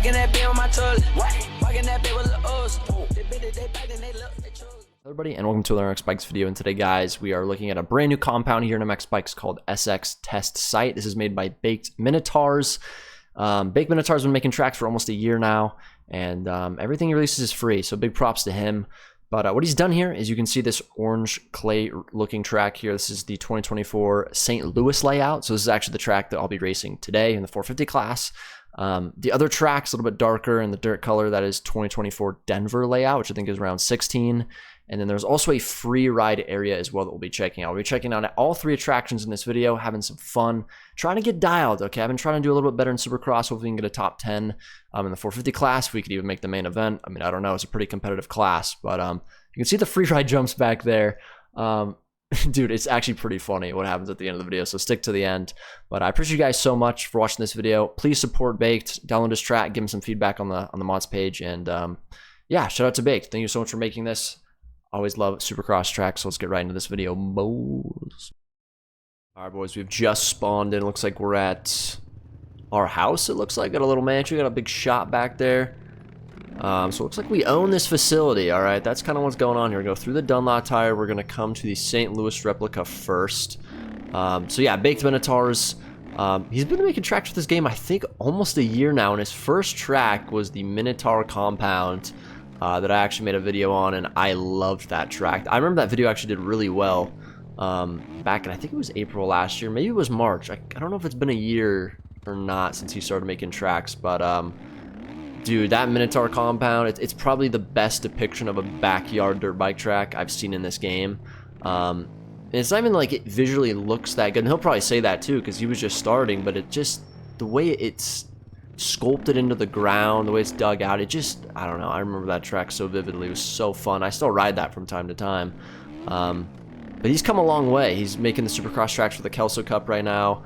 Walking that bit on my toilet. Walking that bit with the O's. They bit it, they back, and they look, they chose. Hello everybody, and welcome to another MX Bikes video. And today, guys, we are looking at a brand new compound here in MX Bikes called SX Test Site. This is made by Baked Minotaurs. Baked Minotaurs has been making tracks for almost a year now, and everything he releases is free, so big props to him. But what he's done here is you can see this orange clay looking track here. This is the 2024 St. Louis layout. So this is actually the track that I'll be racing today in the 450 class. The other track's a little bit darker in the dirt color. That is 2024 Denver layout, which I think is around 16. And then there's also a free ride area as well that we'll be checking out. We'll be checking out all three attractions in this video, having some fun, trying to get dialed, okay? I've been trying to do a little bit better in Supercross. Hopefully we can get a top 10 in the 450 class. We could even make the main event. I mean, I don't know. It's a pretty competitive class, but you can see the free ride jumps back there. Dude, it's actually pretty funny what happens at the end of the video, so stick to the end. But I appreciate you guys so much for watching this video. Please support Baked, download his track, give him some feedback on the mods page, and yeah, shout out to Baked. Thank you so much for making this. Always love Supercross tracks, so let's get right into this video, boys. All right, boys, we've just spawned in. Looks like we're at our house, it looks like. Got a little mansion, got a big shop back there. So it looks like we own this facility, all right? That's kind of what's going on here. We go through the Dunlop tire. We're going to come to the St. Louis replica first. So yeah, Baked Minotaurs. He's been making tracks for this game, I think, almost a year now, and his first track was the Minotaur Compound that I actually made a video on, and I loved that track. I remember that video actually did really well back in, I think it was April last year. Maybe it was March. I don't know if it's been a year or not since he started making tracks, but dude, that Minotaur Compound, it's probably the best depiction of a backyard dirt bike track I've seen in this game. And it's not even like it visually looks that good, and he'll probably say that too because he was just starting, but it just, the way it's sculpted into the ground, the way it's dug out, it just, I don't know, I remember that track so vividly. It was so fun. I still ride that from time to time. But he's come a long way. He's making the Supercross tracks for the Kelso Cup right now.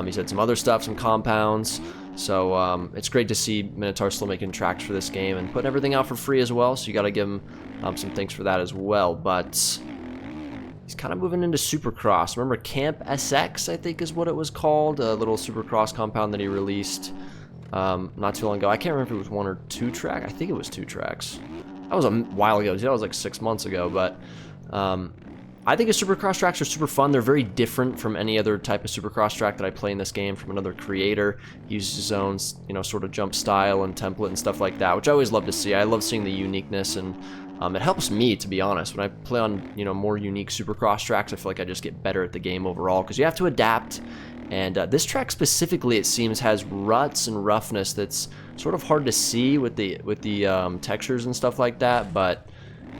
He's had some other stuff, some compounds. So it's great to see Minotaur still making tracks for this game and putting everything out for free as well. So you got to give him some thanks for that as well. But he's kind of moving into Supercross. Remember Camp SX, I think is what it was called, a little Supercross compound that he released not too long ago. I can't remember if it was one or two track. I think it was two tracks. That was a while ago. That was like 6 months ago. But I think his Supercross tracks are super fun. They're very different from any other type of Supercross track that I play in this game from another creator. He uses his own, you know, sort of jump style and template and stuff like that, which I always love to see. I love seeing the uniqueness, and it helps me, to be honest. When I play on, you know, more unique Supercross tracks, I feel like I just get better at the game overall because you have to adapt. And this track specifically, it seems, has ruts and roughness that's sort of hard to see with the textures and stuff like that, but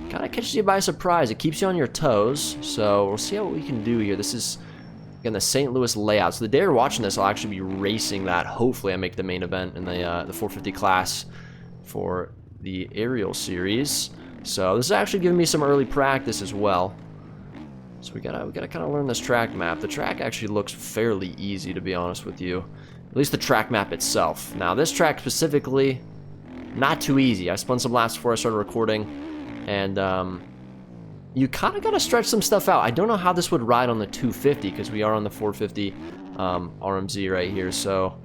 kind of catches you by surprise. It keeps you on your toes, so we'll see what we can do here. This is, again, the St. Louis layout. So the day you're watching this, I'll actually be racing that. Hopefully I make the main event in the 450 class for the aerial series. So this is actually giving me some early practice as well. So we gotta kind of learn this track map. The track actually looks fairly easy, to be honest with you. At least the track map itself. Now this track specifically, not too easy. I spun some laps before I started recording, and you kind of gotta stretch some stuff out. I don't know how this would ride on the 250 because we are on the 450 RMZ right here. So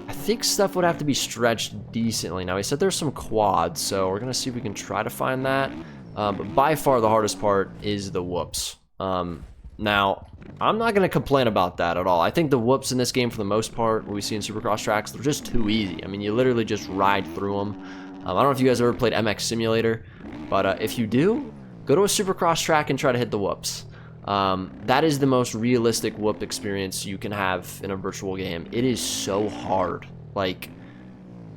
I think stuff would have to be stretched decently. Now he said there's some quads, so we're gonna see if we can try to find that. But by far the hardest part is the whoops. Now, I'm not going to complain about that at all. I think the whoops in this game, for the most part, what we see in Supercross tracks, they're just too easy. I mean, you literally just ride through them. I don't know if you guys ever played MX Simulator, but if you do, go to a Supercross track and try to hit the whoops. That is the most realistic whoop experience you can have in a virtual game. It is so hard. Like,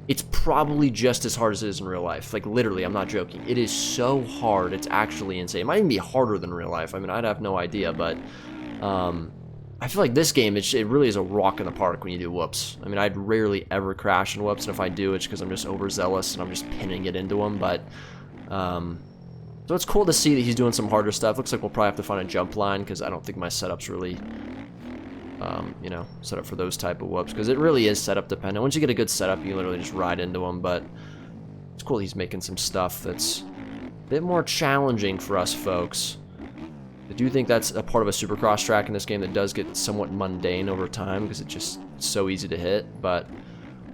it's probably just as hard as it is in real life. Like, literally, I'm not joking. It is so hard. It's actually insane. It might even be harder than real life. I mean, I'd have no idea, but I feel like this game, it really is a walk in the park when you do whoops. I mean, I'd rarely ever crash in whoops, and if I do, it's because I'm just overzealous and I'm just pinning it into them, but so it's cool to see that he's doing some harder stuff. Looks like we'll probably have to find a jump line because I don't think my setup's really you know, set up for those type of whoops, because it really is setup dependent. Once you get a good setup, you literally just ride into them. But it's cool he's making some stuff that's a bit more challenging for us folks. I do think that's a part of a Supercross track in this game that does get somewhat mundane over time because it's just so easy to hit. But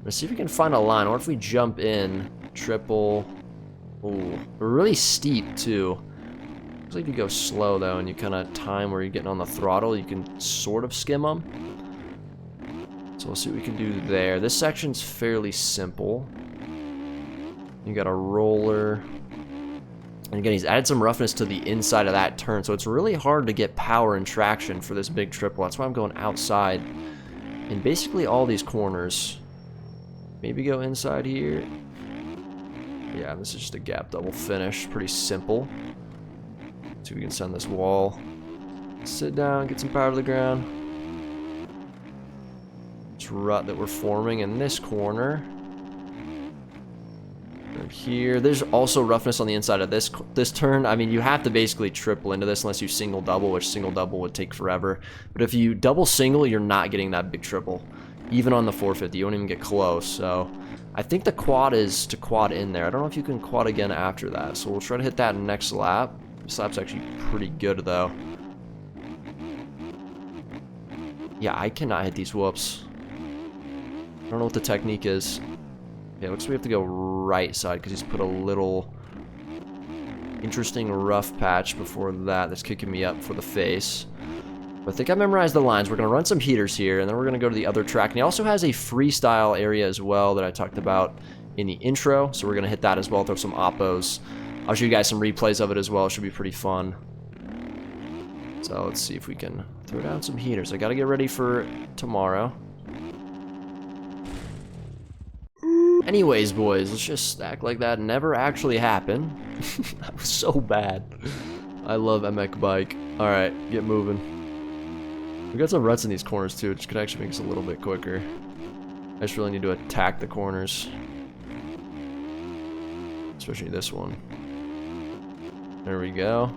Let's see if we can find a line. Or if we jump in, triple. Ooh, really steep too. Looks like if you go slow though, and you kind of time where you're getting on the throttle, you can sort of skim them. So we'll see what we can do there. This section's fairly simple. You got a roller. And again, he's added some roughness to the inside of that turn, so it's really hard to get power and traction for this big triple. That's why I'm going outside in basically all these corners. Maybe go inside here. Yeah, this is just a gap double finish. Pretty simple. See if we can send this wall. Sit down, get some power to the ground. This rut that we're forming in this corner. And here, there's also roughness on the inside of this turn. I mean, you have to basically triple into this unless you single double, which single double would take forever. But if you double single, you're not getting that big triple. Even on the 450, you won't even get close. So I think the quad is to quad in there. I don't know if you can quad again after that. So we'll try to hit that next lap. This lap's actually pretty good though. Yeah, I cannot hit these whoops. I don't know what the technique is. Yeah, looks like we have to go right side because he's put a little interesting rough patch before that that's kicking me up for the face. But I think I memorized the lines. We're going to run some heaters here, and then we're going to go to the other track. And he also has a freestyle area as well that I talked about in the intro. So we're going to hit that as well, throw some oppos. I'll show you guys some replays of it as well. It should be pretty fun. So let's see if we can throw down some heaters. I got to get ready for tomorrow. Anyways, boys, let's just act like that never actually happened. That was so bad. I love MX Bike. Alright, get moving. We got some ruts in these corners too, which could actually make us a little bit quicker. I just really need to attack the corners. Especially this one. There we go.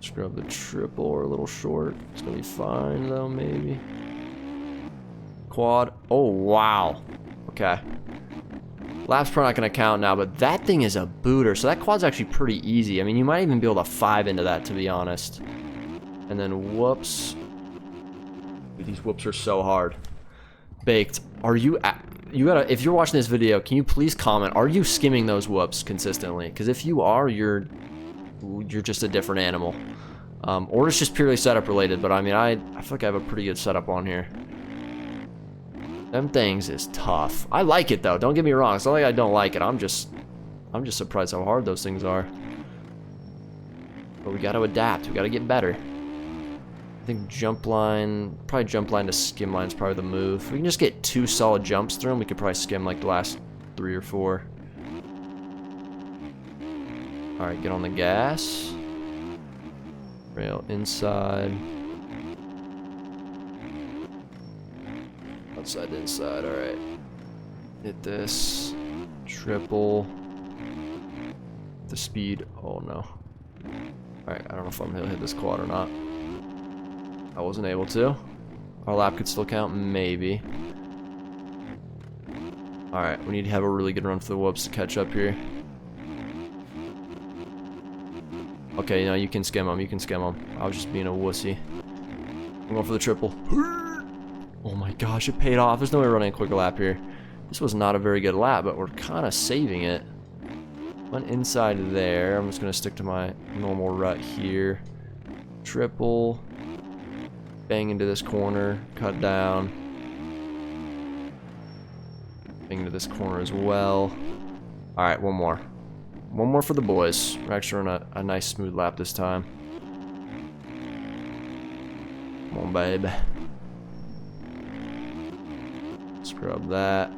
Scrub the triple or a little short. It's gonna be fine though, maybe. Quad. Oh, wow. Okay. Lap's probably not going to count now, but that thing is a booter. So that quad's actually pretty easy. I mean, you might even be able to 5 into that, to be honest. And then whoops. Dude, these whoops are so hard. Baked. Are you... You gotta... If you're watching this video, can you please comment? Are you skimming those whoops consistently? Because if you are, you're just a different animal. Or it's just purely setup related. But I mean, I feel like I have a pretty good setup on here. Them things is tough. I like it though, don't get me wrong. It's not like I don't like it. I'm just surprised how hard those things are. But we gotta adapt, we gotta get better. I think jump line, probably jump line to skim line is probably the move. If we can just get 2 solid jumps through them, we could probably skim like the last 3 or 4. Alright, get on the gas. Rail inside. Outside to inside, alright. Hit this. Triple. The speed. Oh no. Alright, I don't know if I'm gonna hit this quad or not. I wasn't able to. Our lap could still count, maybe. Alright, we need to have a really good run for the whoops to catch up here. Okay, no, you can skim them, you can skim them. I was just being a wussy. I'm going for the triple. Oh my gosh, it paid off. There's no way running a quicker lap here. This was not a very good lap, but we're kind of saving it. Went inside there. I'm just going to stick to my normal rut here. Triple. Bang into this corner. Cut down. Bang into this corner as well. Alright, one more. One more for the boys. We're actually running a nice smooth lap this time. Come on, babe. Scrub that.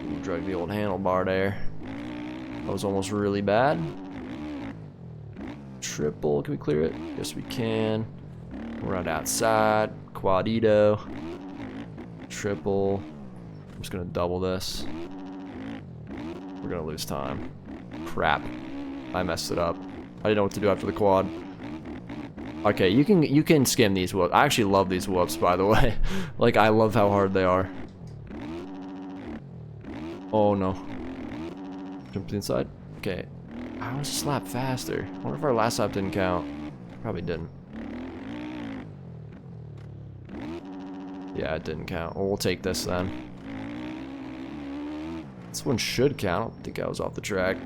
Ooh, drug the old handlebar there. That was almost really bad. Triple, can we clear it? Yes, we can. Run outside. Quadito. Triple. I'm just gonna double this. We're gonna lose time. Crap. I messed it up. I didn't know what to do after the quad. Okay, you can skim these whoops. I actually love these whoops, by the way. Like, I love how hard they are. Oh no. Jump to the inside. Okay. How was this lap faster? I wonder if our last lap didn't count. Probably didn't. Yeah, it didn't count. Well, we'll take this then. This one should count. I don't think I was off the track.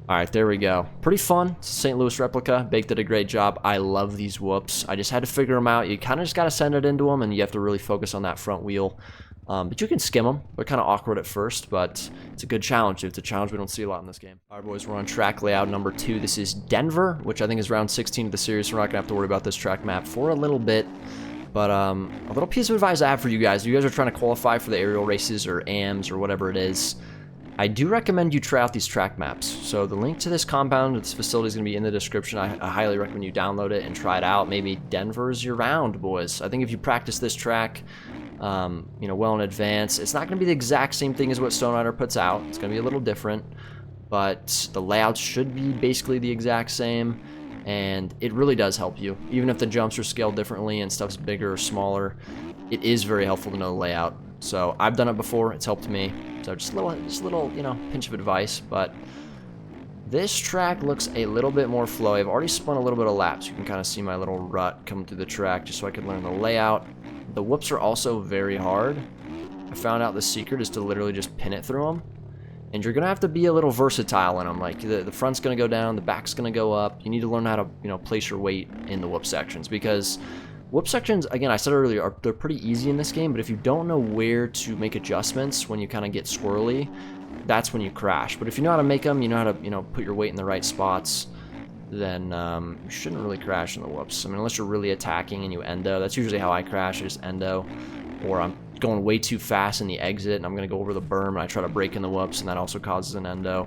Alright, there we go. Pretty fun. It's a St. Louis replica. Baked did a great job. I love these whoops. I just had to figure them out. You kind of just got to send it into them, and you have to really focus on that front wheel. But you can skim them. They're kind of awkward at first, but it's a good challenge. It's a challenge we don't see a lot in this game. Alright, boys, we're on track layout number 2. This is Denver, which I think is round 16 of the series. We're not going to have to worry about this track map for a little bit. But a little piece of advice I have for you guys. If you guys are trying to qualify for the aerial races or AMs or whatever it is, I do recommend you try out these track maps. So the link to this compound, this facility is going to be in the description. I highly recommend you download it and try it out. Maybe Denver's your round, boys. I think if you practice this track, you know, well in advance, it's not going to be the exact same thing as what Stone Rider puts out. It's going to be a little different, but the layouts should be basically the exact same, and it really does help you. Even if the jumps are scaled differently and stuff's bigger or smaller, it is very helpful to know the layout. So I've done it before. It's helped me. So just a little, you know, pinch of advice. But this track looks a little bit more flowy. I've already spun a little bit of laps. You can kind of see my little rut coming through the track just so I could learn the layout. The whoops are also very hard. I found out the secret is to literally just pin it through them. And you're going to have to be a little versatile in them. Like the front's going to go down, the back's going to go up. You need to learn how to, you know, place your weight in the whoop sections, because whoop sections, again, I said earlier, they're pretty easy in this game, but if you don't know where to make adjustments when you kind of get swirly, that's when you crash. But if you know how to make them, you know how to, you know, put your weight in the right spots, then you shouldn't really crash in the whoops. I mean, unless you're really attacking and you endo. That's usually how I crash. I just endo, or I'm going way too fast in the exit and I'm going to go over the berm and I try to break in the whoops, and that also causes an endo.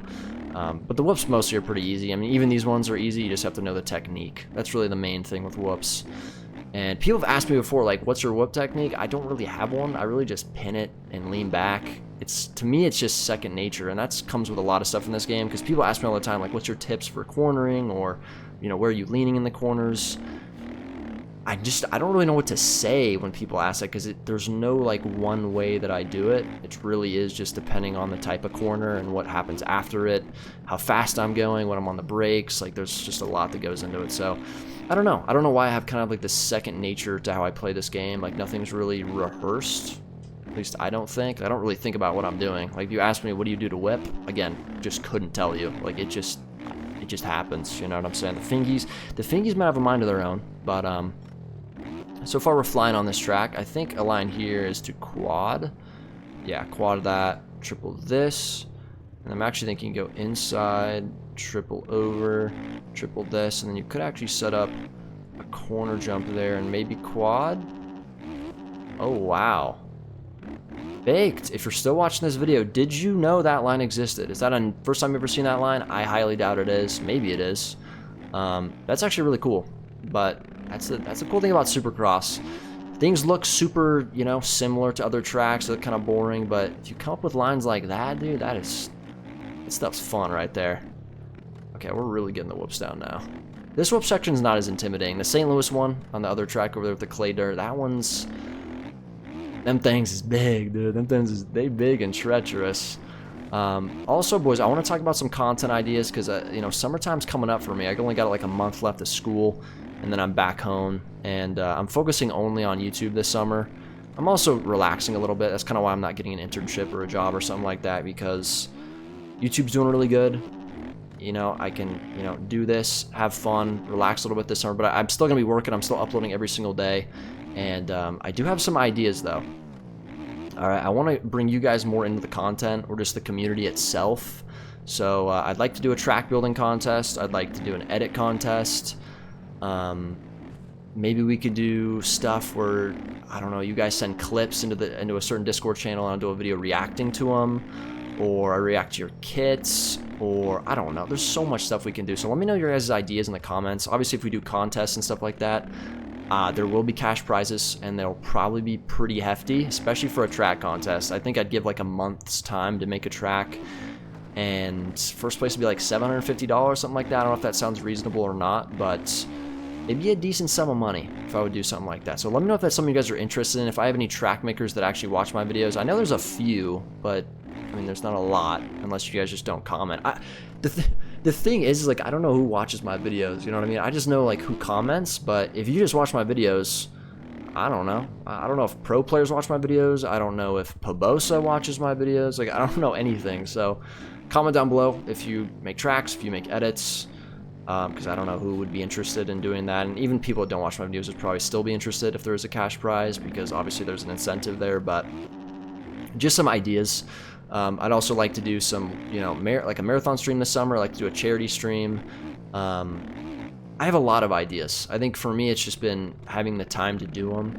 But the whoops mostly are pretty easy. I mean, even these ones are easy. You just have to know the technique. That's really the main thing with whoops. And people have asked me before, like, what's your whoop technique? I don't really have one. I really just pin it and lean back. To me, it's just second nature, and that comes with a lot of stuff in this game, because people ask me all the time, like, what's your tips for cornering, or, you know, where are you leaning in the corners? I don't really know what to say when people ask that, because there's no, like, one way that I do it. It really is just depending on the type of corner and what happens after it, how fast I'm going, when I'm on the brakes. Like, there's just a lot that goes into it, so I don't know. I don't know why I have kind of like this second nature to how I play this game. Like, nothing's really rehearsed. At least I don't think. I don't really think about what I'm doing. Like, if you ask me, what do you do to whip? Again, just couldn't tell you. Like, it just happens. You know what I'm saying? The fingies might have a mind of their own. But, so far we're flying on this track. I think a line here is to quad. Yeah, quad that, triple this. And I'm actually thinking go inside, triple over, triple this, and then you could actually set up a corner jump there and maybe quad. Oh, wow. Baked. If you're still watching this video, did you know that line existed? Is that a first time you've ever seen that line? I highly doubt it is. Maybe it is. That's actually really cool. But that's the cool thing about Supercross. Things look super, you know, similar to other tracks. They're kind of boring, but if you come up with lines like that, dude, that stuff's fun right there. Okay, we're really getting the whoops down now. This whoop section's not as intimidating. The St. Louis one on the other track over there with the clay dirt, that one's... Them things is big, dude. Them things they big and treacherous. Also, boys, I want to talk about some content ideas, because, you know, summertime's coming up for me. I only got like a month left of school, and then I'm back home, and I'm focusing only on YouTube this summer. I'm also relaxing a little bit. That's kind of why I'm not getting an internship or a job or something like that, because YouTube's doing really good. You know, I can, you know, do this, have fun, relax a little bit this summer, but I'm still going to be working. I'm still uploading every single day, and I do have some ideas, though. All right, I want to bring you guys more into the content, or just the community itself. So I'd like to do a track building contest. I'd like to do an edit contest. Maybe we could do stuff where, I don't know, you guys send clips into a certain Discord channel, and I'll do a video reacting to them, or I react to your kits, or I don't know. There's so much stuff we can do. So let me know your guys' ideas in the comments. Obviously, if we do contests and stuff like that, there will be cash prizes, and they'll probably be pretty hefty, especially for a track contest. I think I'd give like a month's time to make a track, and first place would be like $750, something like that. I don't know if that sounds reasonable or not, but it'd be a decent sum of money if I would do something like that. So let me know if that's something you guys are interested in. If I have any track makers that actually watch my videos. I know there's a few, but I mean, there's not a lot unless you guys just don't comment. The thing is like, I don't know who watches my videos, you know what I mean? I just know like who comments, but if you just watch my videos, I don't know. I don't know if pro players watch my videos. I don't know if Pobosa watches my videos. Like, I don't know anything. So comment down below if you make tracks, if you make edits, because I don't know who would be interested in doing that. And even people that don't watch my videos would probably still be interested if there was a cash prize, because obviously there's an incentive there. But just some ideas. I'd also like to do some, you know, like a marathon stream this summer. I'd like to do a charity stream. I have a lot of ideas. I think for me, it's just been having the time to do them.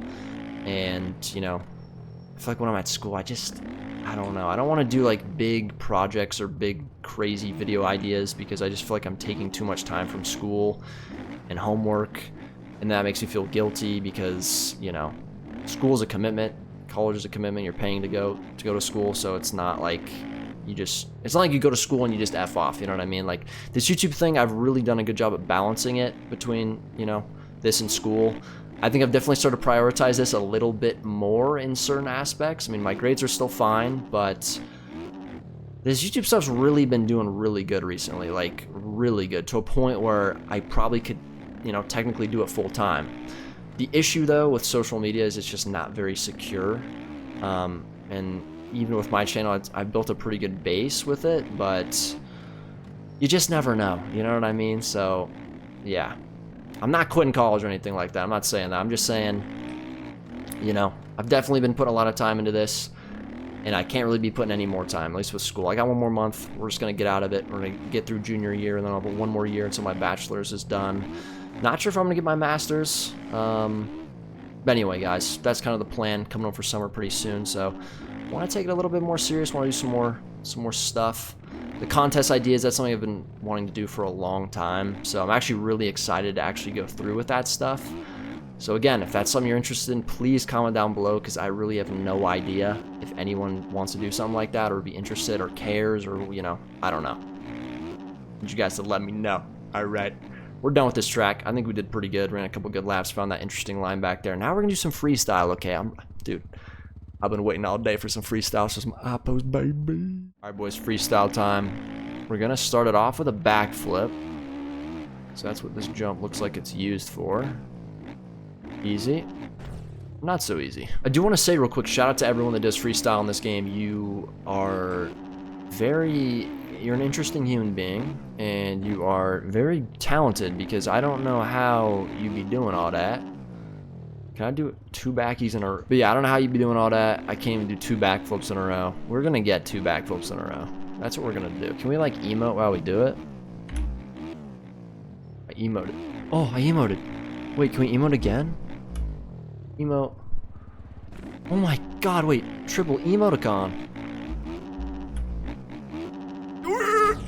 And, you know, I feel like when I'm at school, I don't know. I don't want to do like big projects or big crazy video ideas, because I just feel like I'm taking too much time from school and homework. And that makes me feel guilty because, you know, school is a commitment. College is a commitment. You're paying to go to school. So it's not like it's not like you go to school and you just F off, you know what I mean? Like, this YouTube thing, I've really done a good job at balancing it between, you know, this and school. I think I've definitely started to prioritize this a little bit more in certain aspects. I mean, my grades are still fine, but this YouTube stuff's really been doing really good recently, like really good, to a point where I probably could, you know, technically do it full time. The issue though with social media is it's just not very secure, and even with my channel, I've built a pretty good base with it, but you just never know, you know what I mean? So, yeah. I'm not quitting college or anything like that. I'm not saying that. I'm just saying, you know, I've definitely been putting a lot of time into this, and I can't really be putting any more time, at least with school. I got one more month. We're just going to get out of it. We're going to get through junior year, and then I'll have one more year until my bachelor's is done. Not sure if I'm going to get my master's. But anyway, guys, that's kind of the plan, coming over for summer pretty soon, so I want to take it a little bit more serious. Want to do some more stuff. The contest ideas, that's something I've been wanting to do for a long time, so I'm actually really excited to actually go through with that stuff. So again, if that's something you're interested in, please comment down below, because I really have no idea if anyone wants to do something like that, or be interested, or cares, or, you know, I don't know. I want you guys to let me know. All right. We're done with this track. I think we did pretty good. Ran a couple good laps, found that interesting line back there. Now we're gonna do some freestyle, okay? Dude, I've been waiting all day for some freestyle, so some apples, baby. All right, boys, freestyle time. We're gonna start it off with a backflip. So that's what this jump looks like it's used for. Easy. Not so easy. I do want to say real quick, shout out to everyone that does freestyle in this game. You are you're an interesting human being, and you are very talented, because I don't know how you'd be doing all that. Can I do 2 backies in a row? But yeah, I don't know how you'd be doing all that. I can't even do 2 backflips in a row. We're gonna get 2 backflips in a row. That's what we're gonna do. Can we like emote while we do it? I emoted. Oh, I emoted. Wait, can we emote again? Emote. Oh my god, wait. Triple emoticon.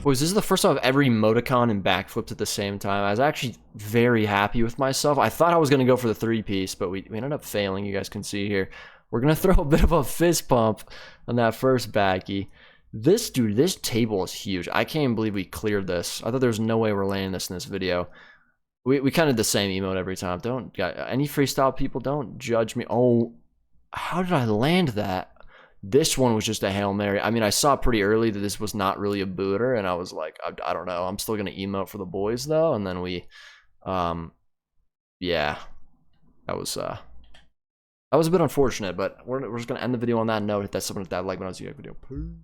Boys, this is the first time I've ever emoticon and backflipped at the same time. I was actually very happy with myself. I thought I was going to go for the 3-piece, but we ended up failing, you guys can see here. We're going to throw a bit of a fist pump on that first backy. This table is huge. I can't even believe we cleared this. I thought there was no way we're landing this in this video. We kind of did the same emote every time. Any freestyle people, don't judge me. Oh, how did I land that? This one was just a Hail Mary. I mean, I saw pretty early that this was not really a booter, and I was like, I don't know. I'm still going to emote for the boys, though. And then yeah, that was a bit unfortunate, but we're just going to end the video on that note. Hit that like button, see you guys video. Peace.